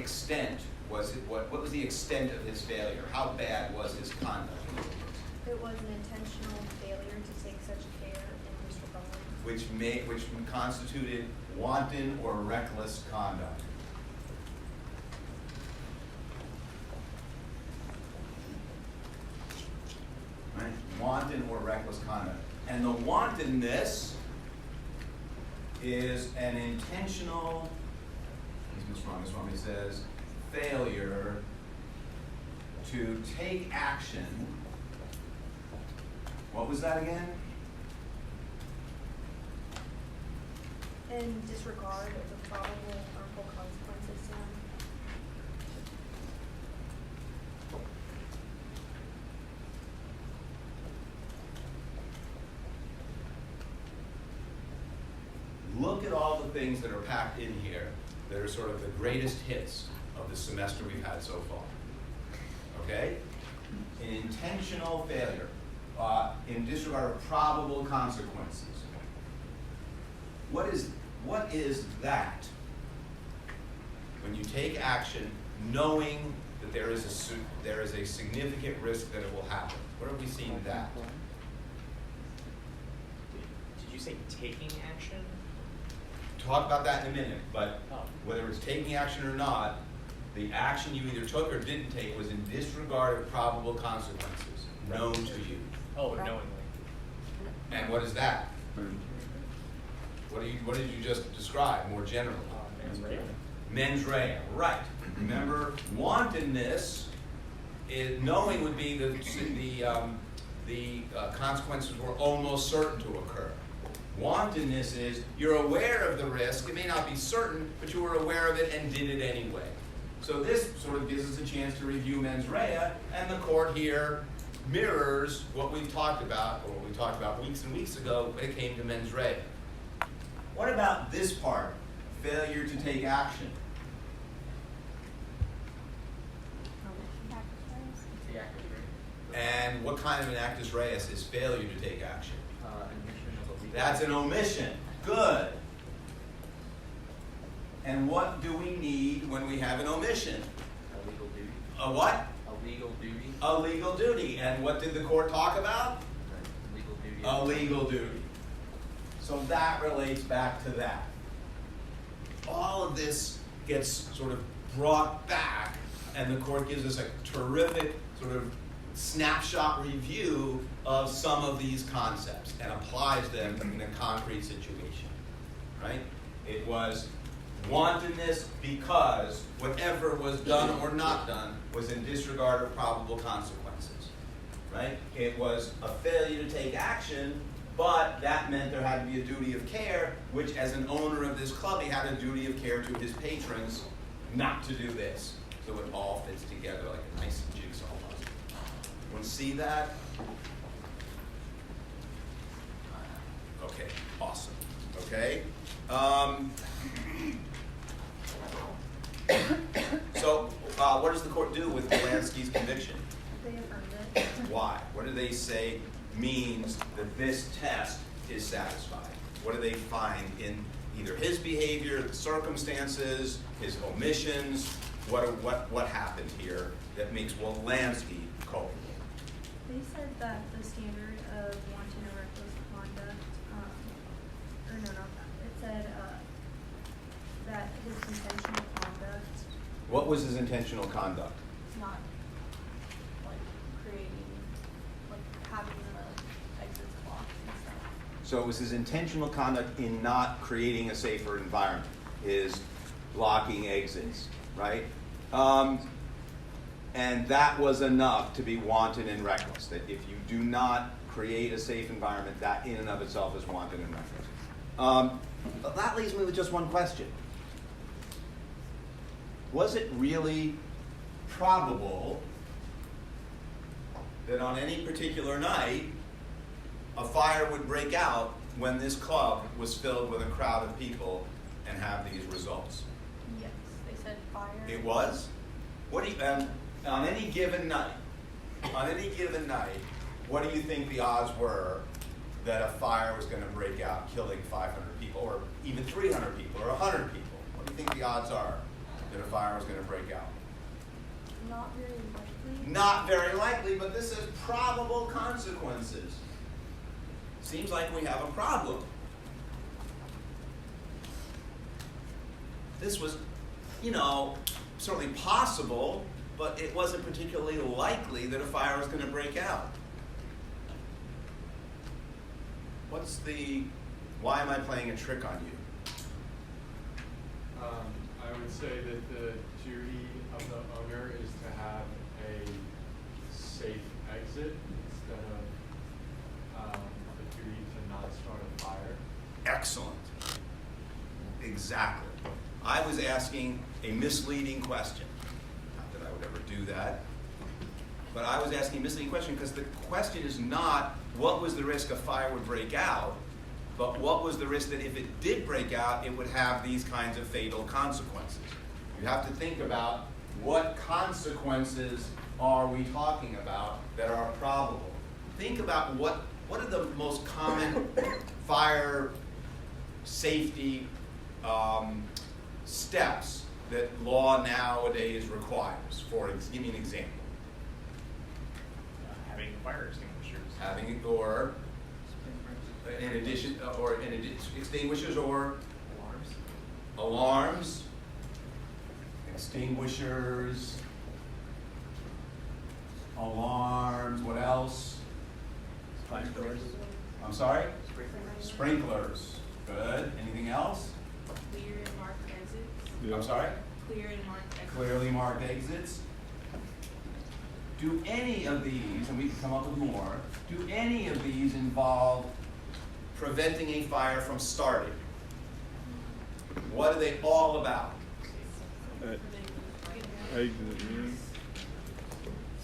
extent was it? What was the extent of his failure? How bad was his conduct? It was an intentional failure to take such care in disregard. Which constituted wanton or reckless conduct. Right? Wanton or reckless conduct. And the wantonness is an intentional, Miss Romney says, failure to take action. What was that again? In disregard of the probable harmful consequences. Look at all the things that are packed in here that are sort of the greatest hits of the semester we've had so far. Okay? An intentional failure, in disregard of probable consequences. What is that? When you take action knowing that there is a significant risk that it will happen. Where have we seen that? Did you say taking action? Talk about that in a minute, but whether it's taking action or not, the action you either took or didn't take was in disregard of probable consequences known to you. Oh, knowingly. And what is that? What did you just describe more generally? Mens rea. Mens rea, right. Remember, wantonness, knowing would be the consequences were almost certain to occur. Wantonness is you're aware of the risk, it may not be certain, but you were aware of it and did it anyway. So this sort of gives us a chance to review mens rea, and the court here mirrors what we've talked about, or what we talked about weeks and weeks ago when it came to mens rea. What about this part? Failure to take action. The actus reus. And what kind of an actus reus is failure to take action? Omission of a legal. That's an omission. Good. And what do we need when we have an omission? A legal duty. A what? A legal duty. A legal duty. And what did the court talk about? Legal duty. A legal duty. So that relates back to that. All of this gets sort of brought back, and the court gives us a terrific sort of snapshot review of some of these concepts and applies them in a concrete situation, right? It was wantonness because whatever was done or not done was in disregard of probable consequences, right? It was a failure to take action, but that meant there had to be a duty of care, which as an owner of this club, he had a duty of care to his patrons not to do this. So it all fits together like a nice jigsaw puzzle. Want to see that? Okay, awesome. Okay. So what does the court do with Polanski's conviction? They affirmed it. Why? What do they say means that this test is satisfied? What do they find in either his behavior, the circumstances, his omissions? What happened here that makes Polanski culpable? They said that the standard of wanton or reckless conduct, or no, not that. It said that his intentional conduct, What was his intentional conduct? not like creating, like having the exits blocked and stuff. So it was his intentional conduct in not creating a safer environment, is blocking exits, right? And that was enough to be wanton and reckless, that if you do not create a safe environment, that in and of itself is wanton and reckless. But that leaves me with just one question. Was it really probable that on any particular night, a fire would break out when this club was filled with a crowd of people and have these results? Yes, they said fire. It was? What do you, on any given night, what do you think the odds were that a fire was going to break out, killing 500 people, or even 300 people, or 100 people? What do you think the odds are that a fire was going to break out? Not very likely. Not very likely, but this is probable consequences. Seems like we have a problem. This was, certainly possible, but it wasn't particularly likely that a fire was going to break out. Why am I playing a trick on you? I would say that the duty of the owner is to have a safe exit instead of the duty to not start a fire. Excellent. Exactly. I was asking a misleading question. Not that I would ever do that. But I was asking a misleading question because the question is not what was the risk a fire would break out, but what was the risk that if it did break out, it would have these kinds of fatal consequences. You have to think about what consequences are we talking about that are probable. Think about what are the most common fire safety steps that law nowadays requires. Give me an example. Having fire extinguishers. Extinguishers or Alarms. alarms, extinguishers, alarms, what else? Sprinklers. I'm sorry? Sprinklers. Sprinklers. Good. Anything else? Clear and marked exits. I'm sorry? Clear and marked exits. Clearly marked exits. Do any of these, and we can come up with more, do any of these involve preventing a fire from starting? What are they all about?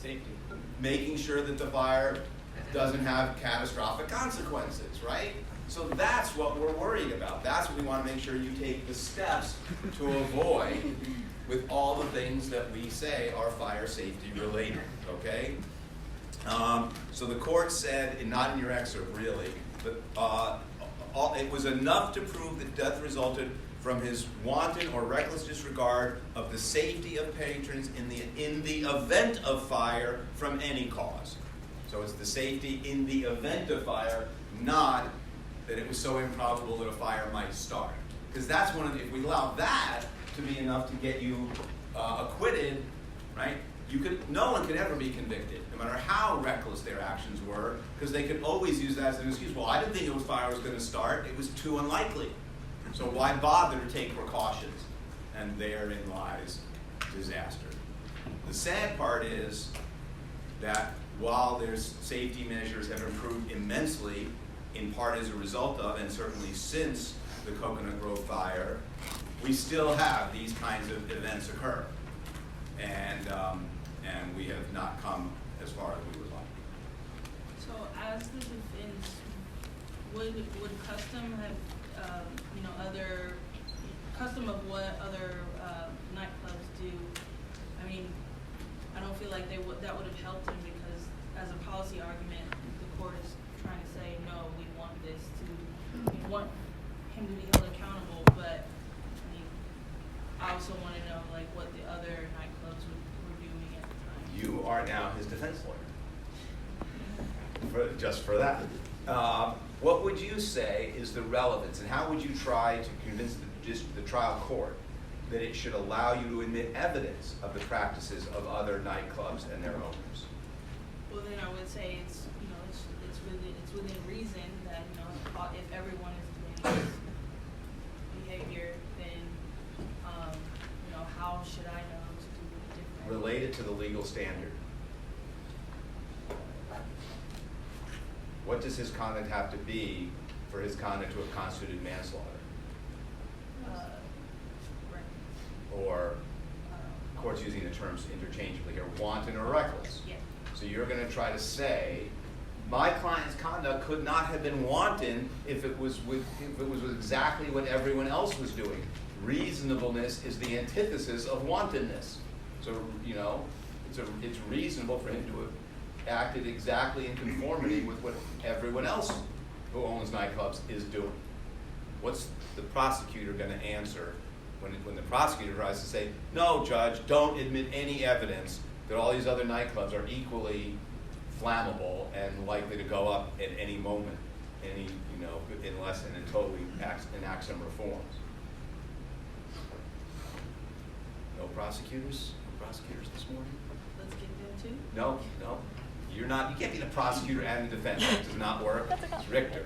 Safety. Making sure that the fire doesn't have catastrophic consequences, right? So that's what we're worried about. That's what we want to make sure you take the steps to avoid with all the things that we say are fire safety related, okay? So the court said, and not in your excerpt really, but it was enough to prove that death resulted from his wanton or reckless disregard of the safety of patrons in the event of fire from any cause. So it's the safety in the event of fire, not that it was so improbable that a fire might start. Because that's if we allow that to be enough to get you acquitted, right? No one could ever be convicted, no matter how reckless their actions were, because they could always use that as an excuse. Well, I didn't think the fire was going to start. It was too unlikely. So why bother to take precautions? And therein lies disaster. The sad part is that while their safety measures have improved immensely, in part as a result of, and certainly since the Coconut Grove fire, we still have these kinds of events occur. And we have not come as far as we would like. So as the defense, would custom have, other, custom of what other nightclubs do? I mean, I don't feel like that would have helped him because as a policy argument, the court is trying to say, no, we want him to be held accountable, but I also want to know what the other nightclubs were doing at the time. You are now his defense lawyer, just for that. What would you say is the relevance, and how would you try to convince the trial court that it should allow you to admit evidence of the practices of other nightclubs and their owners? Well, then I would say it's within reason that if everyone is doing this behavior, then how should I know to do it different? Related to the legal standard. What does his conduct have to be for his conduct to have constituted manslaughter? Or courts using the terms interchangeably here, wanton or reckless. Yeah. So you're going to try to say, my client's conduct could not have been wanton if it was with exactly what everyone else was doing. Reasonableness is the antithesis of wantonness. So it's reasonable for him to have acted exactly in conformity with what everyone else who owns nightclubs is doing. What's the prosecutor going to answer when the prosecutor tries to say, no, judge, don't admit any evidence that all these other nightclubs are equally flammable and likely to go up at any moment, unless and until we enact some reforms. No prosecutors? No prosecutors this morning? Let's get there too. No. You can't be the prosecutor and the defense. It does not work. It's Richter.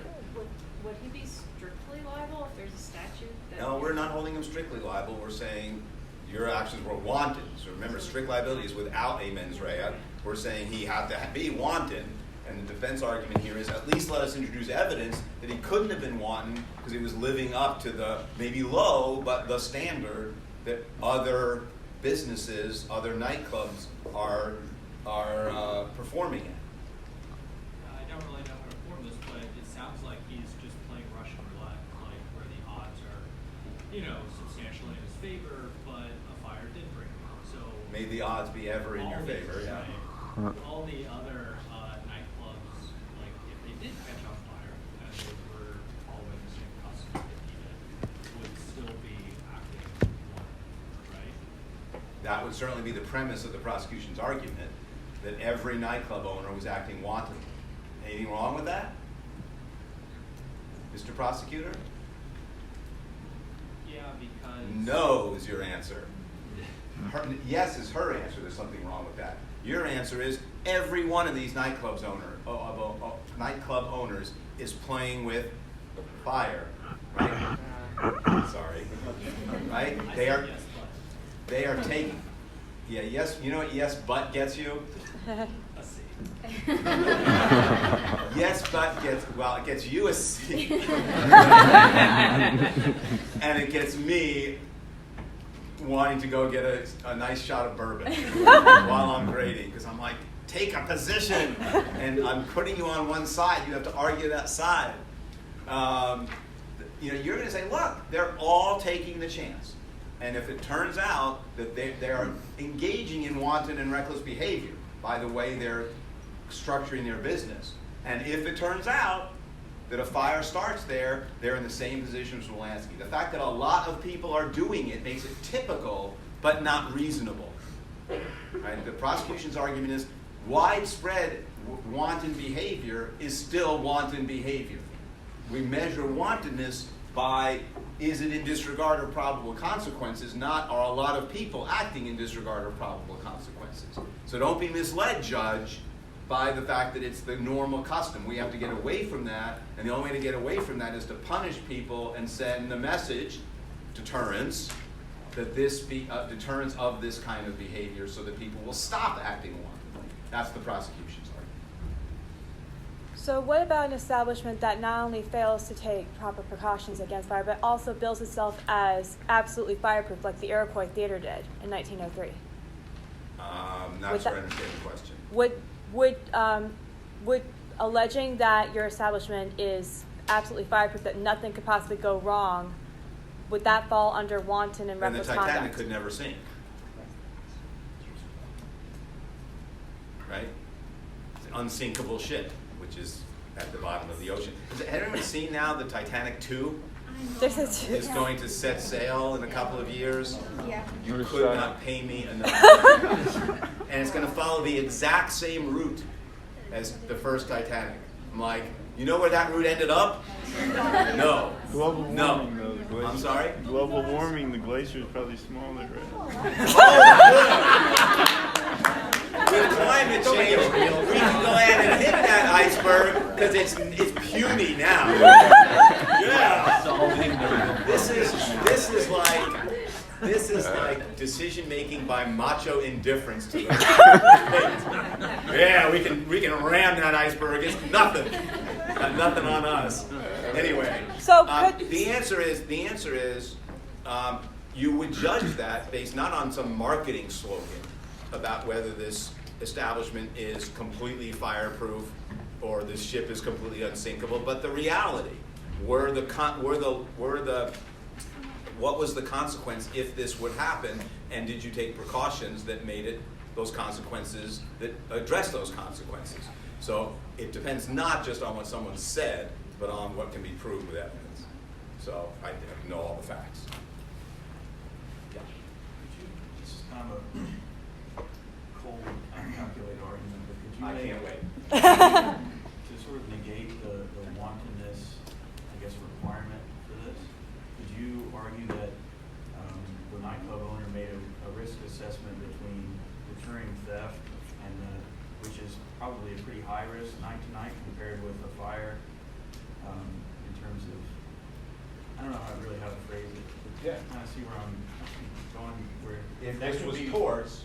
Would he be strictly liable if there's a statute that? No, we're not holding him strictly liable. We're saying your actions were wanton. So remember, strict liability is without a mens rea. We're saying he had to be wanton. And the defense argument here is at least let us introduce evidence that he couldn't have been wanton because he was living up to the, maybe low, but the standard that other businesses, other nightclubs are performing in. I don't really know how to form this, but it sounds like he's just playing Russian roulette, like where the odds are, substantially in his favor, but a fire did break out. So May the odds be ever in your all the- favor, yeah. right, all the other nightclubs, like if they did catch on fire and they were following the same customs that he did, would still be acting one, right? That would certainly be the premise of the prosecution's argument, that every nightclub owner was acting wantonly. Anything wrong with that? Mr. Prosecutor? Yeah, because No is your answer. Yes is her answer. There's something wrong with that. Your answer is every one of these nightclub owners is playing with fire, right? Sorry, right? I They said are yes, but they are taking. Yeah, yes. You know what yes but gets you? let's see. Yes, but it gets you a C. And it gets me wanting to go get a nice shot of bourbon while I'm grading, because I'm like, take a position, and I'm putting you on one side. You have to argue that side. You're going to say, look, they're all taking the chance. And if it turns out that they are engaging in wanton and reckless behavior by the way they're structuring their business, and if it turns out that a fire starts there, they're in the same position as Wolanski. The fact that a lot of people are doing it makes it typical, but not reasonable. Right? The prosecution's argument is widespread wanton behavior is still wanton behavior. We measure wantonness by, is it in disregard of probable consequences, not are a lot of people acting in disregard of probable consequences. So don't be misled, judge, by the fact that it's the normal custom. We have to get away from that, and the only way to get away from that is to punish people and send the message, deterrence, that this be deterrence of this kind of behavior so that people will stop acting wantonly. That's the prosecution's argument. So what about an establishment that not only fails to take proper precautions against fire, but also bills itself as absolutely fireproof, like the Iroquois Theater did in 1903? Not sure I understand the question. Would alleging that your establishment is absolutely fireproof, that nothing could possibly go wrong, would that fall under wanton and And the reckless Titanic conduct? could never sink. Right? It's an unsinkable ship, which is at the bottom of the ocean. Has anyone seen now the Titanic 2 There's a is going to set sail in a couple of years? Yeah. You could not pay me enough. And it's going to follow the exact same route as the first Titanic. I'm like, you know where that route ended up? No. Global warming, No. though. The glacier, I'm sorry? Global warming, the glacier is probably smaller, right? With climate change, we can go ahead and hit that iceberg because it's puny now. Yeah. This is like decision making by macho indifference to the Yeah, we can ram that iceberg. It's nothing. Got nothing on us. Anyway, So the answer is you would judge that based not on some marketing slogan about whether this establishment is completely fireproof or this ship is completely unsinkable, but the reality. What was the consequence if this would happen, and did you take precautions that made it those consequences, that address those consequences? So it depends not just on what someone said, but on what can be proved with evidence. So I know all the facts. kind of a cold, uncalculated argument, but could you I make, can't wait. to sort of negate the wantonness, I guess, requirement for this, could you argue that the nightclub owner made a risk assessment between deterring theft and which is probably a pretty high risk night to night compared with a fire, in terms of, I don't know really how to phrase it. Yeah. Kind of see where I'm going, where. If that this could was be- torts,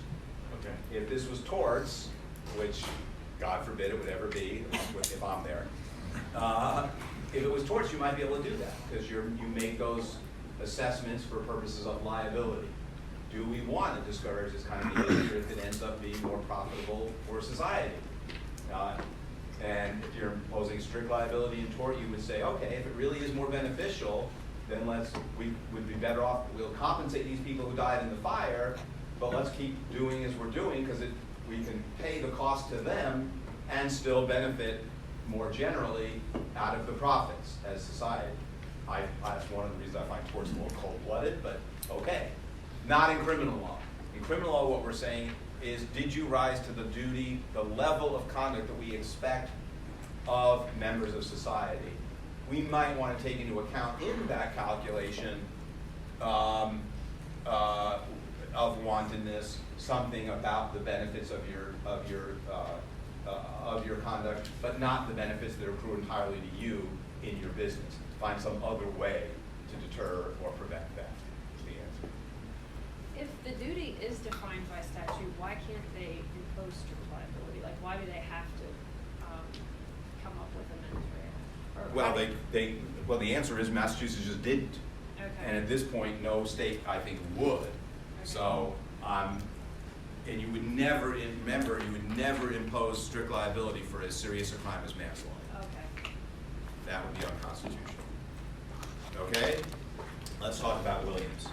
Okay. if this was torts, which God forbid it would ever be, if I'm there. If it was torts, you might be able to do that, because you make those assessments for purposes of liability. Do we want to discourage this kind of behavior if it ends up being more profitable for society? And if you're imposing strict liability in tort, you would say, okay, if it really is more beneficial, then we would be better off, we'll compensate these people who died in the fire, but let's keep doing as we're doing, because we can pay the cost to them and still benefit more generally out of the profits as society. That's one of the reasons I find torts a little cold-blooded, but okay. Not in criminal law. In criminal law, what we're saying is, did you rise to the duty, the level of conduct that we expect of members of society? We might want to take into account in that calculation of wantonness something about the benefits of your conduct, but not the benefits that accrue entirely to you in your business. Find some other way to deter or prevent that. Is the answer. If the duty is defined by statute, why can't they impose strict liability? Like, why do they have to come up with a mens rea? Or Well, why- well, the answer is Massachusetts just didn't. Okay. And at this point, no state, I think, would. Okay. So, and you would never, remember, you would never impose strict liability for as serious a crime as manslaughter. Okay. That would be unconstitutional. Okay? Let's talk about Williams.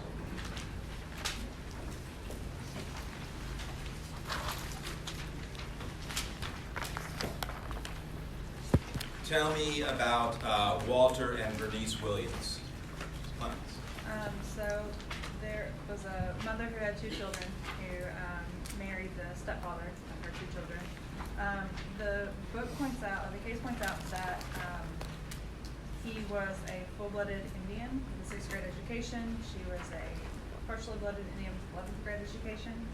Tell me about Walter and Bernice Williams. Clemens. So there was a mother who had two children who married the stepfather of her two children. The book points out, or the case points out that he was a full-blooded Indian with a 6th grade education. She was a partially blooded Indian with 11th grade education.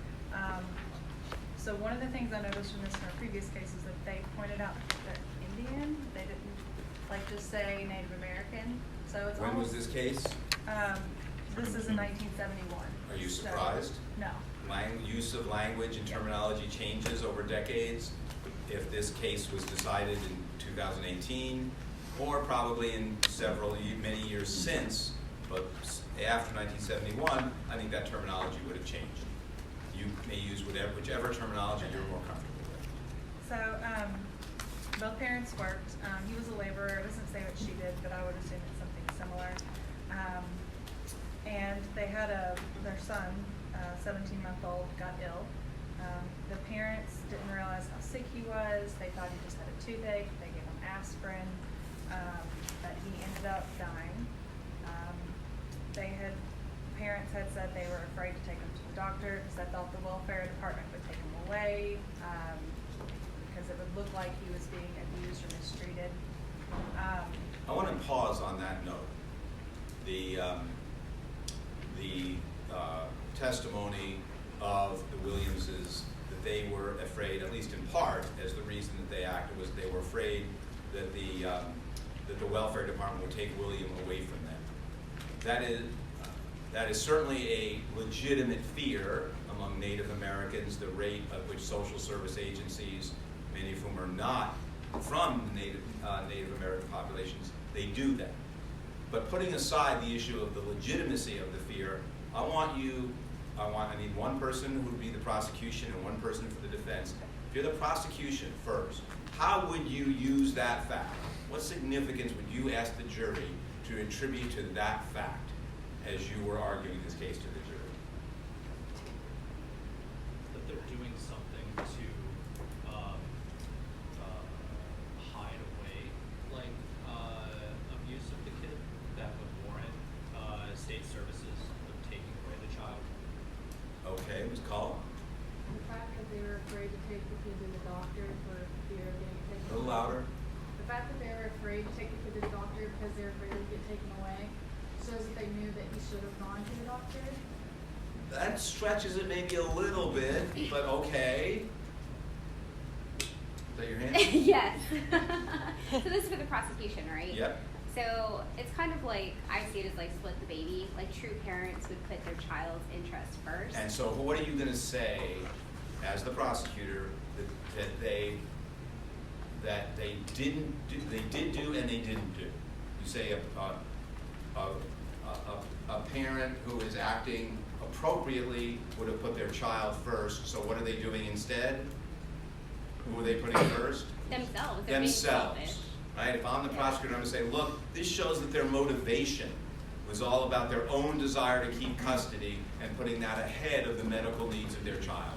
So one of the things I noticed from this in our previous case is that they pointed out that they're Indian. They didn't just say Native American. So it's When was almost, this case? this is in 1971. Are you So- surprised? No. Use of language and terminology changes over decades. If this case was decided in 2018, or probably in many years since, but after 1971, I think that terminology would have changed. You may use whichever terminology you're more comfortable with. So both parents worked. He was a laborer. It doesn't say what she did, but I would assume it's something similar. And they had their son, 17-month-old, got ill. The parents didn't realize how sick he was. They thought he just had a toothache. They gave him aspirin, but he ended up dying. Parents had said they were afraid to take him to the doctor because they thought the welfare department would take him away because it would look like he was being abused or mistreated. I want to pause on that note. The testimony of the Williamses that they were afraid, at least in part, as the reason that they acted was they were afraid that the welfare department would take William away from them. That is certainly a legitimate fear among Native Americans, the rate at which social service agencies, many of whom are not from Native American populations, they do that. But putting aside the issue of the legitimacy of the fear, I need one person who would be the prosecution and one person for the defense. If you're the prosecution first, how would you use that fact? What significance would you ask the jury to attribute to that fact as you were arguing this case to the jury? That they're doing something to hide away, like abuse of the kid that would warrant state services of taking away the child. Okay, Ms. Collins? should have gone to the doctor? That stretches it maybe a little bit, but okay. Is that your hand? Yes. So this is for the prosecution, right? Yep. So it's kind of like, I see it as like split the baby. Like true parents would put their child's interest first. And so what are you gonna say as the prosecutor that they didn't do, they did do and they didn't do? You say a parent who is acting appropriately would have put their child first, so what are they doing instead? Who are they putting first? Themselves. They're being selfish. Themselves. Right? If I'm the prosecutor, I'm going to say, look, this shows that their motivation was all about their own desire to keep custody and putting that ahead of the medical needs of their child.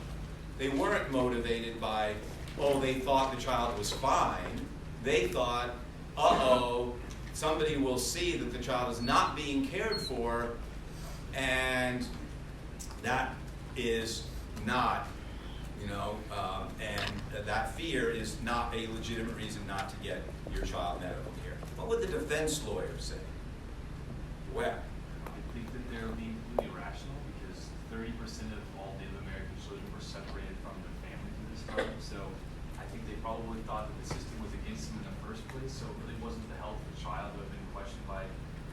They weren't motivated by, oh, they thought the child was fine. They thought, uh-oh, somebody will see that the child is not being cared for, and that is not, and that fear is not a legitimate reason not to get your child medical care. What would the defense lawyer say? Well, I think that they're being completely irrational because 30% of all Native American children were separated from their family through this time. So I think they probably thought that the system was against them in the first place. So it really wasn't the health of the child who had been questioned by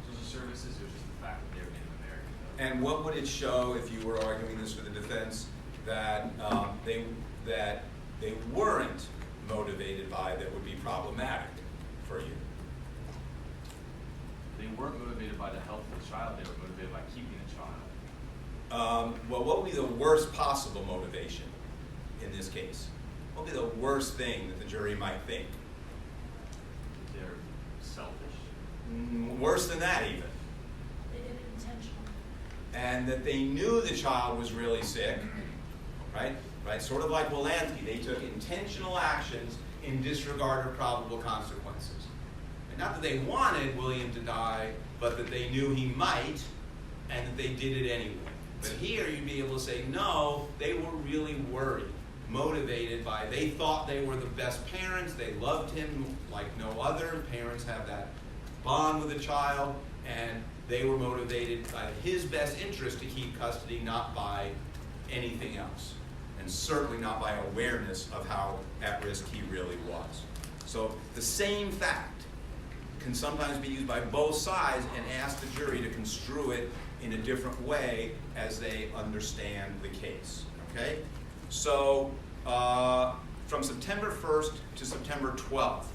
social services. It was just the fact that they were Native American. and what would it show if you were arguing this for the defense that they weren't motivated by that would be problematic for you? They weren't motivated by the health of the child. They were motivated by keeping the child. Well, what would be the worst possible motivation in this case? What would be the worst thing that the jury might think? They're selfish. Worse than that even. They did it intentionally. And that they knew the child was really sick, right? Sort of like Wolanski, they took intentional actions in disregard of probable consequences. And not that they wanted William to die, but that they knew he might, and that they did it anyway. But here you'd be able to say, no, they were really worried, motivated by, they thought they were the best parents, they loved him like no other. Parents have that bond with a child, and they were motivated by his best interest to keep custody, not by anything else. And certainly not by awareness of how at risk he really was. So the same fact can sometimes be used by both sides and ask the jury to construe it in a different way as they understand the case. Okay? So from September 1st to September 12th,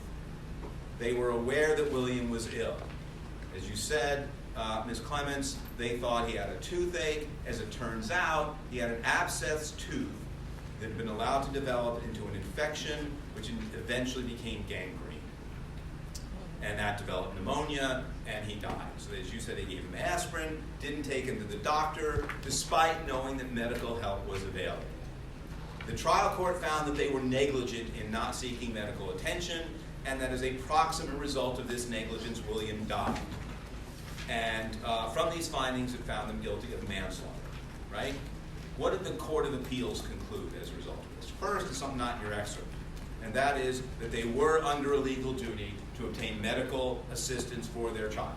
they were aware that William was ill. As you said, Ms. Clements, they thought he had a toothache. As it turns out, he had an abscessed tooth that had been allowed to develop into an infection, which eventually became gangrene. And that developed pneumonia, and he died. So as you said, they gave him aspirin, didn't take him to the doctor, despite knowing that medical help was available. The trial court found that they were negligent in not seeking medical attention, and that as a proximate result of this negligence, William died. And from these findings, it found them guilty of manslaughter, right? What did the Court of Appeals conclude as a result of this? First is something not in your excerpt, and that is that they were under a legal duty to obtain medical assistance for their child,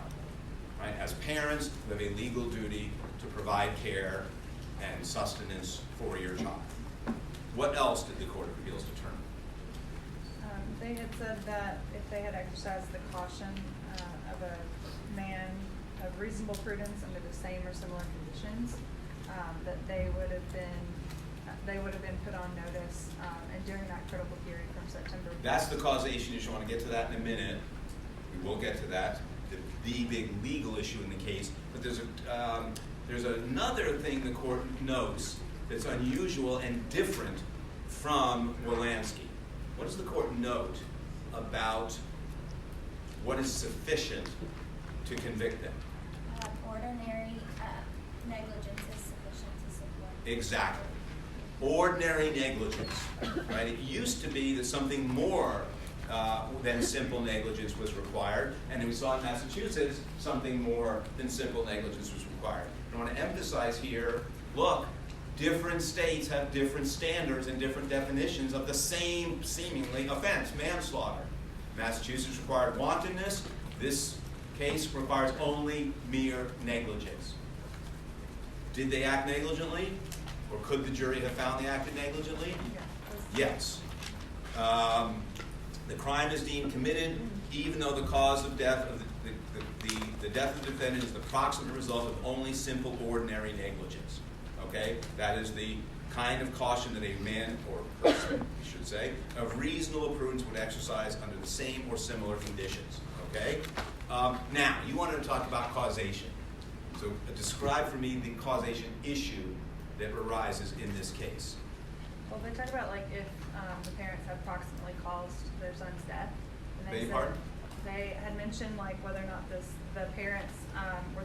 right? As parents, you have a legal duty to provide care and sustenance for your child. What else did the Court of Appeals determine? They had said that if they had exercised the caution of a man of reasonable prudence under the same or similar conditions, that they would have been put on notice, and during that critical period from September. That's the causation issue. I want to get to that in a minute. We will get to that, the big legal issue in the case. But there's another thing the court notes that's unusual and different from Wolanski. What does the court note about what is sufficient to convict them? Ordinary negligence is sufficient to support. Exactly. Ordinary negligence, right? It used to be that something more than simple negligence was required, and we saw in Massachusetts something more than simple negligence was required. I want to emphasize here, look, different states have different standards and different definitions of the same seemingly offense, manslaughter. Massachusetts required wantonness. This case requires only mere negligence. Did they act negligently? Or could the jury have found they acted negligently? Yes. The crime is deemed committed even though the cause of death of the death of the defendant is the proximate result of only simple ordinary negligence. Okay? That is the kind of caution that a man, or person, you should say, of reasonable prudence would exercise under the same or similar conditions. Okay? Now, you wanted to talk about causation. So describe for me the causation issue that arises in this case. Well, they talk about like if the parents had proximately caused their son's death. And Beg your said pardon? they had mentioned like whether or not the parents or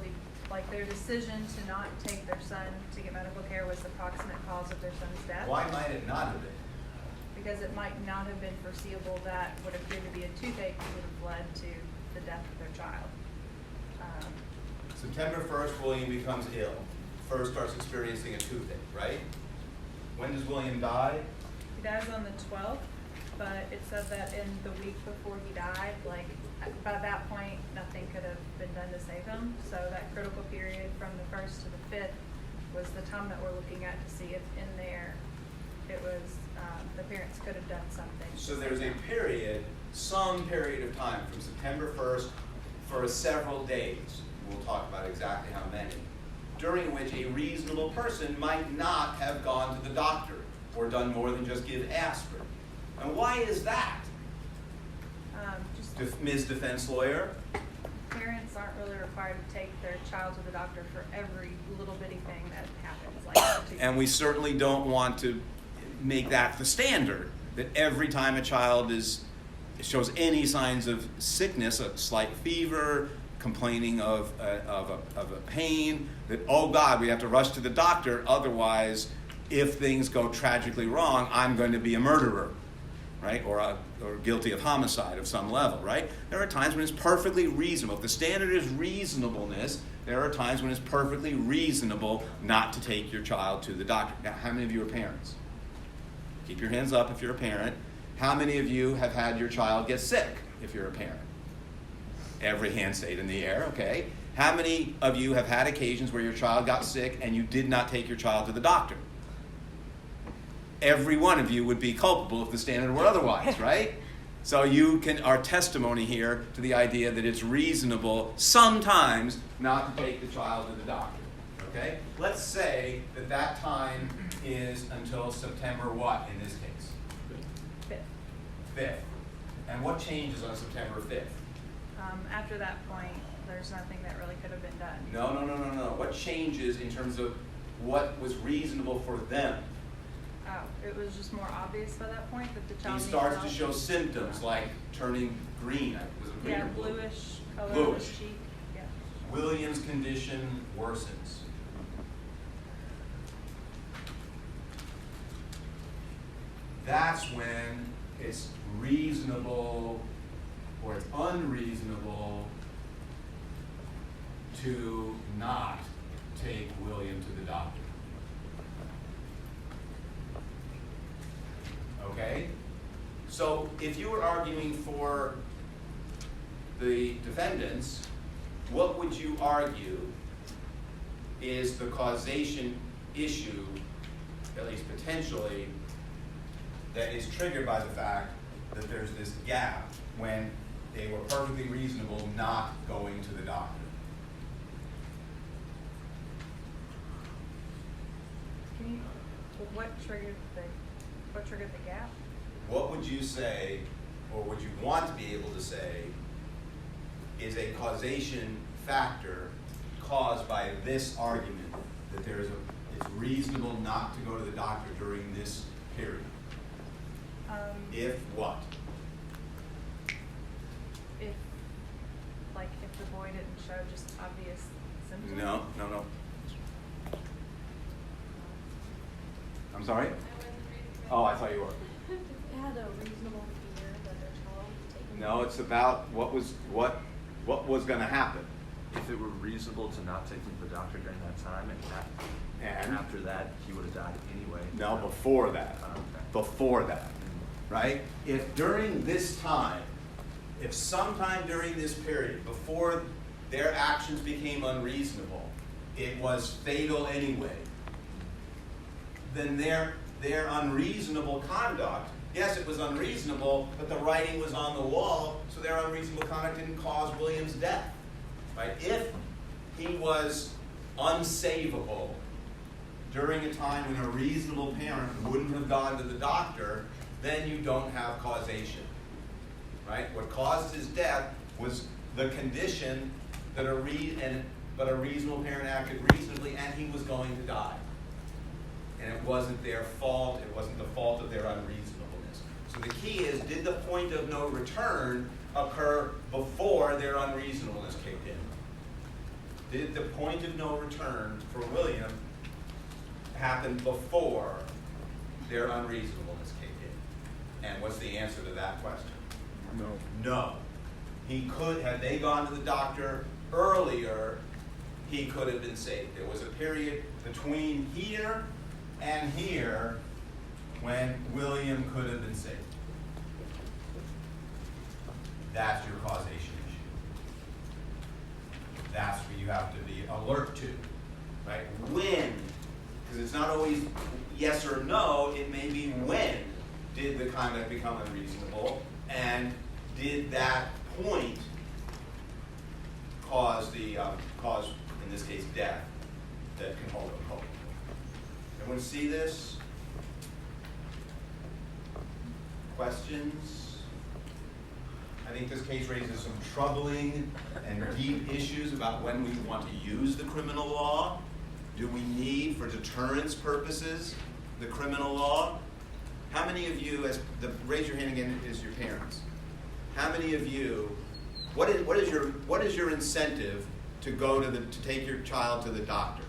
like their decision to not take their son to get medical care was the proximate cause of their son's death. Why might it not have been? Because it might not have been foreseeable that what appeared to be a toothache would have led to the death of their child. September 1st, William becomes ill. First starts experiencing a toothache, right? When does William die? He dies on the 12th, but it said that in the week before he died, like by that point, nothing could have been done to save him. So that critical period from the 1st to the 5th was the time that we're looking at to see if in there it was the parents could have done something. So there's a period, some period of time from September 1st for several days, we'll talk about exactly how many, during which a reasonable person might not have gone to the doctor or done more than just give aspirin. And why is that? Ms. Defense Lawyer? Parents aren't really required to take their child to the doctor for every little bitty thing that happens. Like And we certainly don't want to make that the standard, that every time a child shows any signs of sickness, a slight fever, complaining of a pain, that, oh God, we have to rush to the doctor, otherwise, if things go tragically wrong, I'm going to be a murderer, right? Or guilty of homicide of some level, right? There are times when it's perfectly reasonable. If the standard is reasonableness, there are times when it's perfectly reasonable not to take your child to the doctor. Now, how many of you are parents? Keep your hands up if you're a parent. How many of you have had your child get sick if you're a parent? Every hand stayed in the air, okay. How many of you have had occasions where your child got sick and you did not take your child to the doctor? Every one of you would be culpable if the standard were otherwise, right? So you are testimony here to the idea that it's reasonable sometimes not to take the child to the doctor, okay? Let's say that time is until September what in this case? 5th. And what changes on September 5th? After that point, there's nothing that really could have been done. No. What changes in terms of what was reasonable for them? Oh, it was just more obvious by that point that the child He needed starts to help. show symptoms like turning green. Was it green Yeah, or blue? bluish color Bluish. of his cheek. Yeah. William's condition worsens. That's when it's reasonable or it's unreasonable to not take William to the doctor. Okay? So if you were arguing for the defendants, what would you argue is the causation issue, at least potentially, that is triggered by the fact that there's this gap when they were perfectly reasonable not going to the doctor? Can you, what triggered the gap? What would you say, or would you want to be able to say, is a causation factor caused by this argument that it's reasonable not to go to the doctor during this period? If what? If the boy didn't show just obvious symptoms? No. I'm sorry? Oh, I thought you were. They had a reasonable fear that their child was taken. No, it's about what was going to happen. If it were reasonable to not take him to the doctor during that time, and after that, he would have died anyway. No, before that. Okay. Before that, right? If during this time, if sometime during this period, before their actions became unreasonable, it was fatal anyway, then their unreasonable conduct, yes, it was unreasonable, but the writing was on the wall, so their unreasonable conduct didn't cause William's death. Right? If he was unsavable during a time when a reasonable parent wouldn't have gone to the doctor, then you don't have causation. Right? What caused his death was the condition that a reasonable parent acted reasonably, and he was going to die. And it wasn't their fault, it wasn't the fault of their unreasonableness. So the key is, did the point of no return occur before their unreasonableness kicked in? Did the point of no return for William happen before their unreasonableness kicked in? And what's the answer to that question? No. No. He could, had they gone to the doctor earlier, he could have been saved. There was a period between here and here when William could have been saved. That's your causation issue. That's what you have to be alert to, right? When, because it's not always yes or no, it may be when did the conduct become unreasonable, and did that point cause in this case death that can hold him culpable. Everyone see this? Questions? I think this case raises some troubling and deep issues about when we want to use the criminal law. Do we need, for deterrence purposes, the criminal law? How many of you, raise your hand again, is your parents? How many of you, what is your incentive to take your child to the doctor?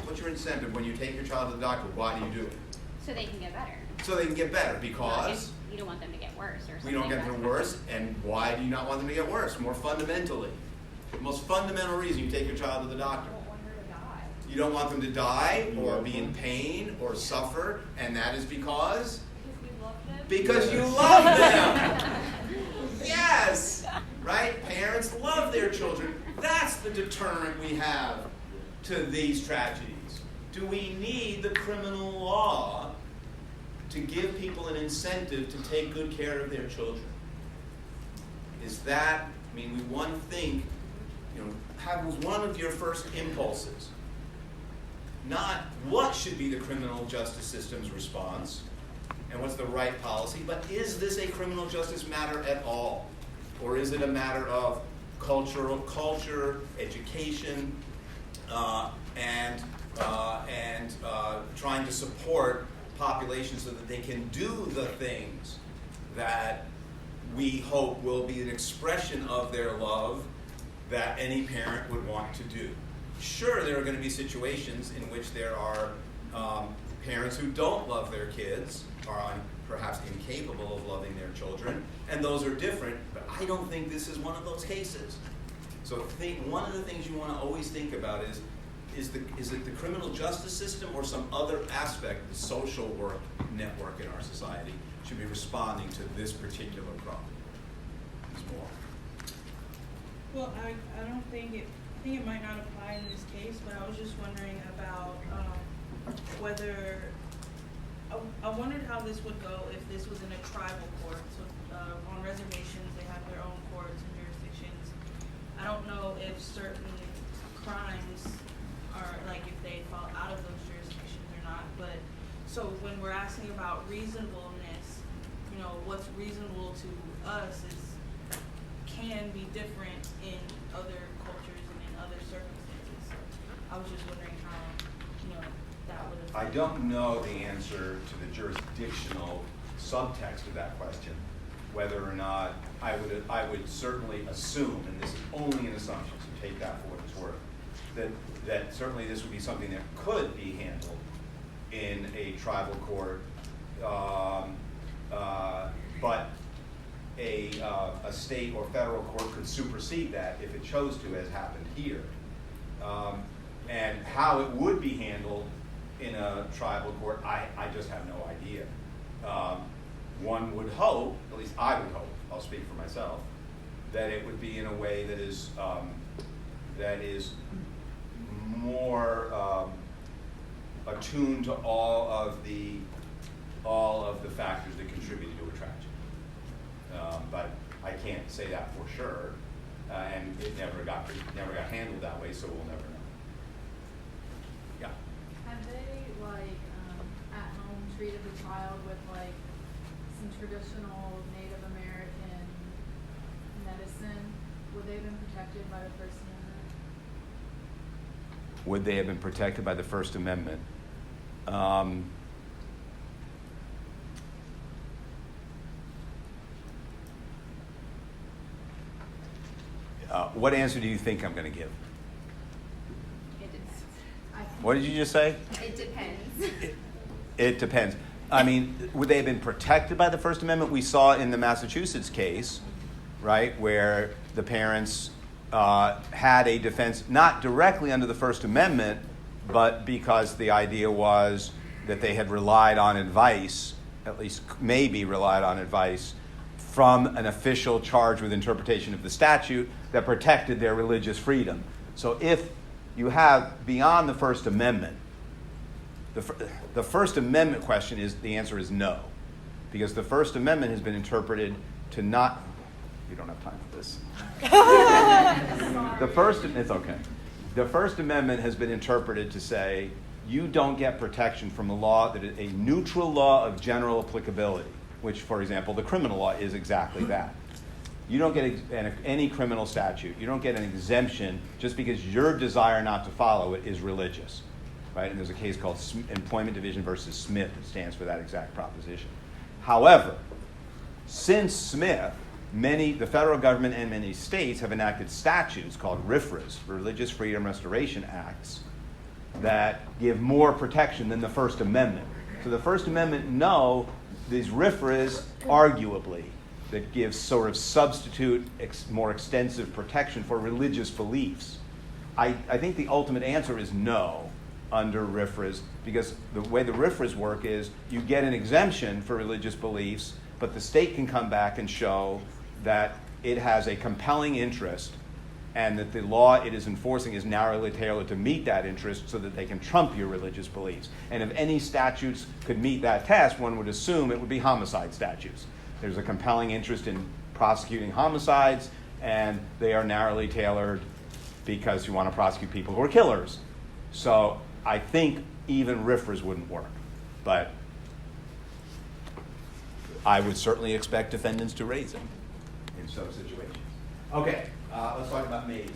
What's your incentive when you take your child to the doctor? Why do you do it? So they can get better. So they can get better, because You don't want them to get worse or something. we don't get them worse. And why do you not want them to get worse? More fundamentally, the most fundamental reason you take your child to the doctor. You don't want them to die or be in pain or suffer, and that is because Because we love them. you love them. Yes, right? Parents love their children. That's the deterrent we have to these tragedies. Do we need the criminal law to give people an incentive to take good care of their children? Is that, we one think, was one of your first impulses, not what should be the criminal justice system's response and what's the right policy, but is this a criminal justice matter at all? Or is it a matter of culture, education, and trying to support populations so that they can do the things that we hope will be an expression of their love that any parent would want to do? Sure, there are going to be situations in which there are parents who don't love their kids, are perhaps incapable of loving their children, and those are different, but I don't think this is one of those cases. So one of the things you want to always think about is it the criminal justice system or some other aspect, the social work network in our society, should be responding to this particular problem? There's more. Well, I don't think I think it might not apply in this case, but I was just wondering about whether, I wondered how this would go if this was in a tribal court. So on reservations, they have their own courts and jurisdictions. I don't know if certain crimes are, like, if they fall out of those jurisdictions or not, but so when we're asking about reasonableness, what's reasonable to us can be different in other cultures and in other circumstances. So I was just wondering how, that would affect. I don't know the answer to the jurisdictional subtext of that question, whether or not I would certainly assume, and this is only an assumption, so take that for what it's worth, that certainly this would be something that could be handled in a tribal court, but a state or federal court could supersede that if it chose to, as happened here. And how it would be handled in a tribal court, I just have no idea. One would hope, at least I would hope, I'll speak for myself, that it would be in a way that is that is more attuned to all of the factors that contributed to a tragedy. But I can't say that for sure, and it never got handled that way, so we'll never know. Yeah. Have they, like, at home treated the child with, like, some traditional Native American medicine? Would they have been protected by the First Amendment? Would they have been protected by the First Amendment? What answer do you think I'm going to give? It depends. What did you just say? It depends. It depends. I mean, would they have been protected by the First Amendment? We saw in the Massachusetts case, right, where the parents had a defense, not directly under the First Amendment, but because the idea was that they had relied on advice, at least maybe relied on advice, from an official charged with interpretation of the statute that protected their religious freedom. So if you have, beyond the First Amendment, the First Amendment question is, the answer is no. Because the First Amendment has been interpreted to not, you don't have time for this. It's okay. The First Amendment has been interpreted to say, you don't get protection from a law that is a neutral law of general applicability, which, for example, the criminal law is exactly that. You don't get any criminal statute. You don't get an exemption just because your desire not to follow it is religious, right? And there's a case called Employment Division versus Smith that stands for that exact proposition. However, since Smith, the federal government and many states have enacted statutes called RFRAs, Religious Freedom Restoration Acts, that give more protection than the First Amendment. So the First Amendment, no, these RFRAs, arguably, that gives sort of substitute, more extensive protection for religious beliefs. I think the ultimate answer is no under RFRAs, because the way the RFRAs work is you get an exemption for religious beliefs, but the state can come back and show that it has a compelling interest and that the law it is enforcing is narrowly tailored to meet that interest so that they can trump your religious beliefs. And if any statutes could meet that test, one would assume it would be homicide statutes. There's a compelling interest in prosecuting homicides, and they are narrowly tailored because you want to prosecute people who are killers. So I think even RFRAs wouldn't work. But I would certainly expect defendants to raise them in some situations. Okay, let's talk about Mays.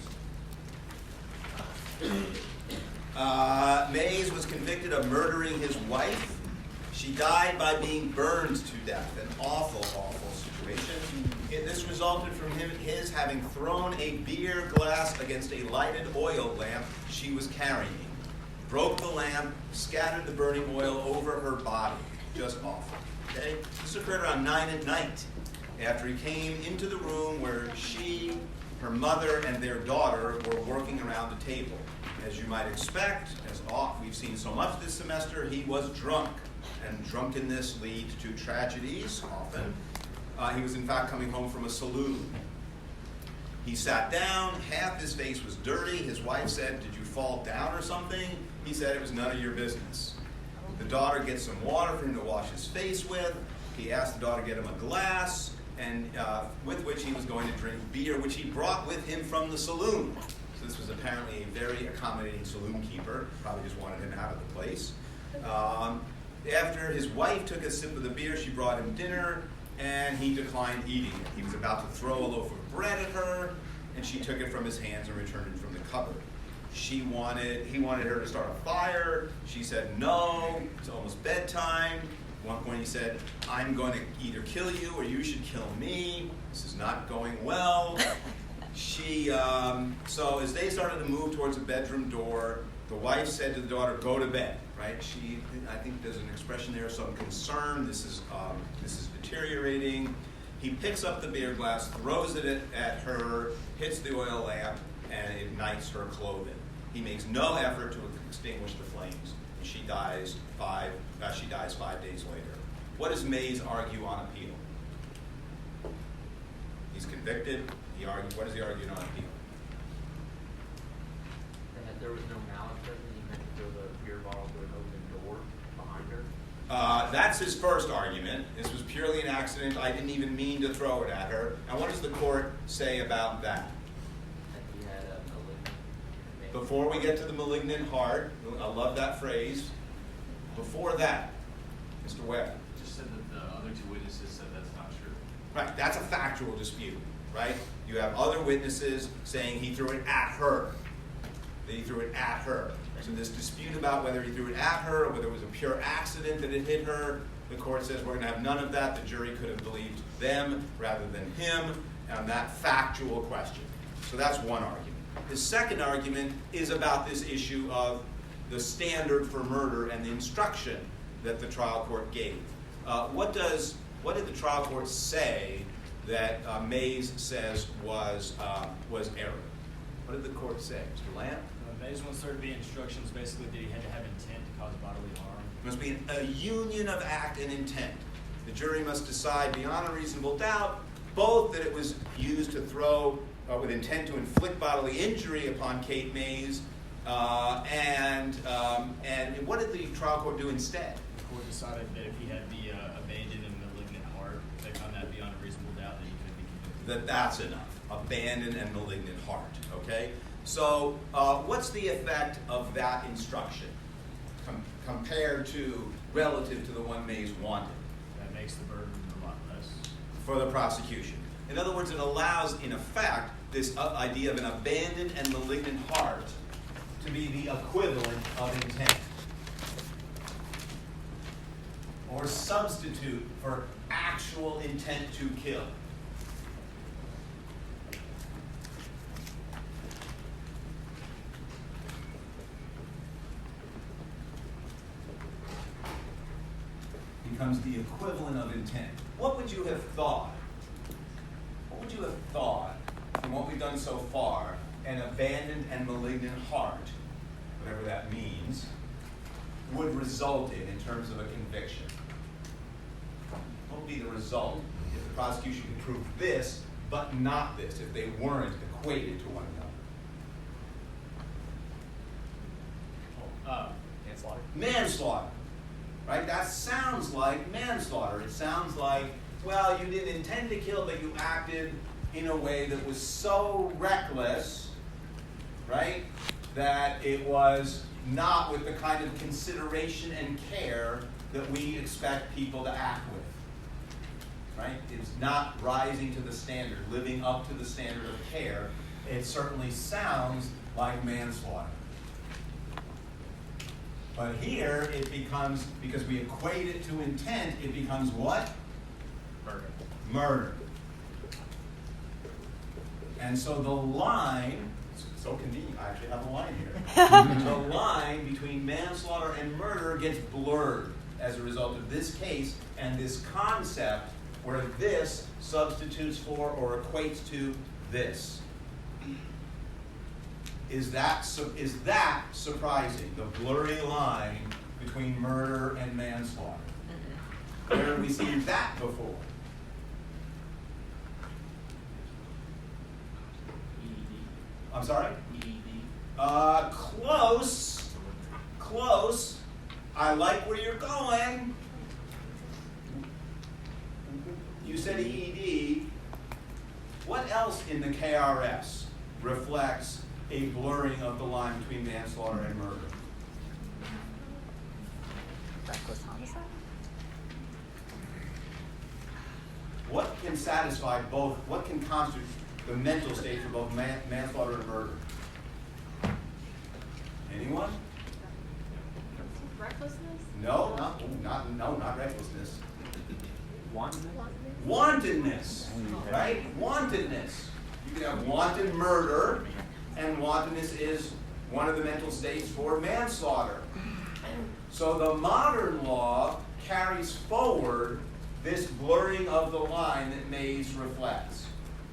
Mays was convicted of murdering his wife. She died by being burned to death. An awful, awful situation. This resulted from his having thrown a beer glass against a lighted oil lamp she was carrying. Broke the lamp, scattered the burning oil over her body. Just awful. Okay? This occurred around 9 at night, after he came into the room where she, her mother, and their daughter were working around the table. As you might expect, as we've seen so much this semester, he was drunk. And drunkenness leads to tragedies, often. He was, in fact, coming home from a saloon. He sat down. Half his face was dirty. His wife said, "Did you fall down or something?" He said, "It was none of your business." The daughter gets some water for him to wash his face with. He asked the daughter to get him a glass, and with which he was going to drink beer, which he brought with him from the saloon. So this was apparently a very accommodating saloon keeper. Probably just wanted him out of the place. After his wife took a sip of the beer, she brought him dinner, and he declined eating it. He was about to throw a loaf of bread at her, and she took it from his hands and returned it from the cupboard. He wanted her to start a fire. She said no, it's almost bedtime. At one point he said, "I'm going to either kill you or you should kill me. This is not going well." So as they started to move towards the bedroom door, the wife said to the daughter, "Go to bed," right? I think there's an expression there, some concern. This is deteriorating. He picks up the beer glass, throws it at her, hits the oil lamp, and ignites her clothing. He makes no effort to extinguish the flames, and she dies 5 days later. What does Mays argue on appeal? He's convicted. What does he argue on appeal? there was no malice present, he meant to throw the beer bottle through an open door behind her? That's his first argument. This was purely an accident. I didn't even mean to throw it at her. And what does the court say about that? That he had a malignant. Before we get to the malignant heart, I love that phrase. Before that, Mr. Webb. Just said that the other two witnesses said that's not true. Right, that's a factual dispute, right? You have other witnesses saying he threw it at her. That he threw it at her. So this dispute about whether he threw it at her or whether it was a pure accident that it hit her, the court says we're going to have none of that. The jury could have believed them rather than him on that factual question. So that's one argument. The second argument is about this issue of the standard for murder and the instruction that the trial court gave. What did the trial court say that Mays says was error? What did the court say, Mr. Lamb? Mays wants there to be instructions basically that he had to have intent to cause bodily harm. It must be a union of act and intent. The jury must decide beyond a reasonable doubt both that it was used to throw with intent to inflict bodily injury upon Kate Mays, and what did the trial court do instead? The court decided that if he had the abandoned and malignant heart, they found that beyond a reasonable doubt that he could be convicted. That's enough. Abandoned and malignant heart. Okay? So what's the effect of that instruction compared to, relative to the one Mays wanted? That makes the burden a lot less. For the prosecution. In other words, it allows, in effect, this idea of an abandoned and malignant heart to be the equivalent of intent. Or substitute for actual intent to kill. Becomes the equivalent of intent. What would you have thought? What would you have thought from what we've done so far, an abandoned and malignant heart, whatever that means, would result in terms of a conviction? What would be the result if the prosecution could prove this, but not this, if they weren't equated to one another? Manslaughter. Manslaughter. Right? That sounds like manslaughter. It sounds like, well, you didn't intend to kill, but you acted in a way that was so reckless, right, that it was not with the kind of consideration and care that we expect people to act with. Right? It's not rising to the standard, living up to the standard of care. It certainly sounds like manslaughter. But here it becomes, because we equate it to intent, it becomes what? Murder. Murder. And so the line, so convenient, I actually have a line here. The line between manslaughter and murder gets blurred as a result of this case and this concept where this substitutes for or equates to this. Is that surprising, the blurry line between murder and manslaughter? Where have we seen that before? I'm sorry? Close. I like where you're going. You said EED. What else in the KRS reflects a blurring of the line between manslaughter and murder? Reckless homicide? What can satisfy both, what can constitute the mental state for both manslaughter and murder? Anyone? Recklessness? No, not recklessness. Wantonness? Wantonness, right? Wantonness. You can have wanton murder, and wantonness is one of the mental states for manslaughter. So the modern law carries forward this blurring of the line that Mays reflects.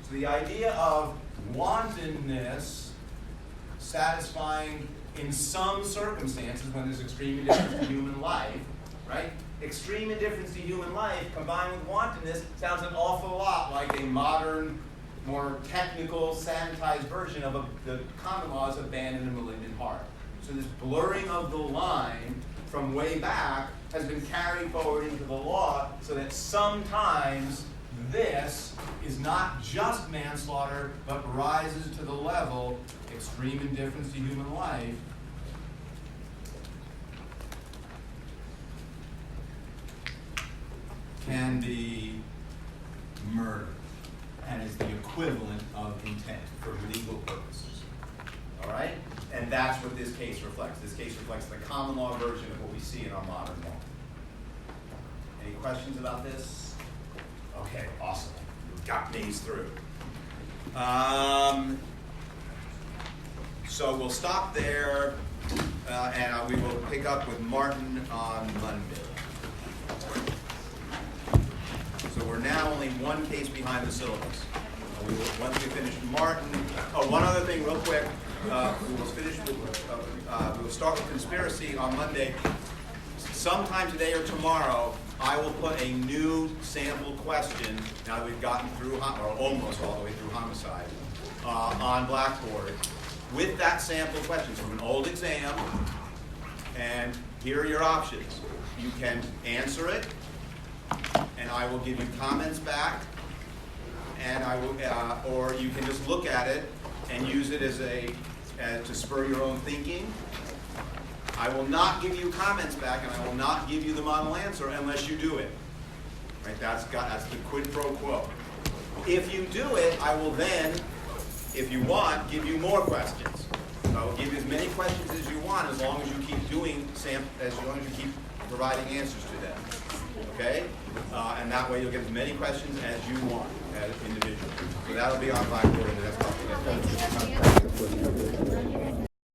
So the idea of wantonness satisfying in some circumstances when there's extreme indifference to human life, right? Extreme indifference to human life combined with wantonness sounds an awful lot like a modern more technical, sanitized version of the common law's abandon a malignant heart. So this blurring of the line from way back has been carried forward into the law so that sometimes this is not just manslaughter, but rises to the level extreme indifference to human life. Can be murder and is the equivalent of intent for legal purposes. All right? And that's what this case reflects. This case reflects the common law version of what we see in our modern law. Any questions about this? Okay, awesome. We've got these through. So we'll stop there, and we will pick up with Martin on Monday. So we're now only one case behind the syllabus. Once we finish Martin, one other thing real quick. We will start with conspiracy on Monday. Sometime today or tomorrow, I will put a new sample question, now that we've gotten through, or almost all the way through homicide, on Blackboard, with that sample question from an old exam, and here are your options. You can answer it, and I will give you comments back, and I will, or you can just look at it and use it as to spur your own thinking. I will not give you comments back, and I will not give you the model answer unless you do it. Right? That's the quid pro quo. If you do it, I will then, if you want, give you more questions. I will give you as many questions as you want, as long as you keep doing as long as you keep providing answers to them. Okay? And that way you'll get as many questions as you want as individually. So that'll be on Blackboard in the next couple of days.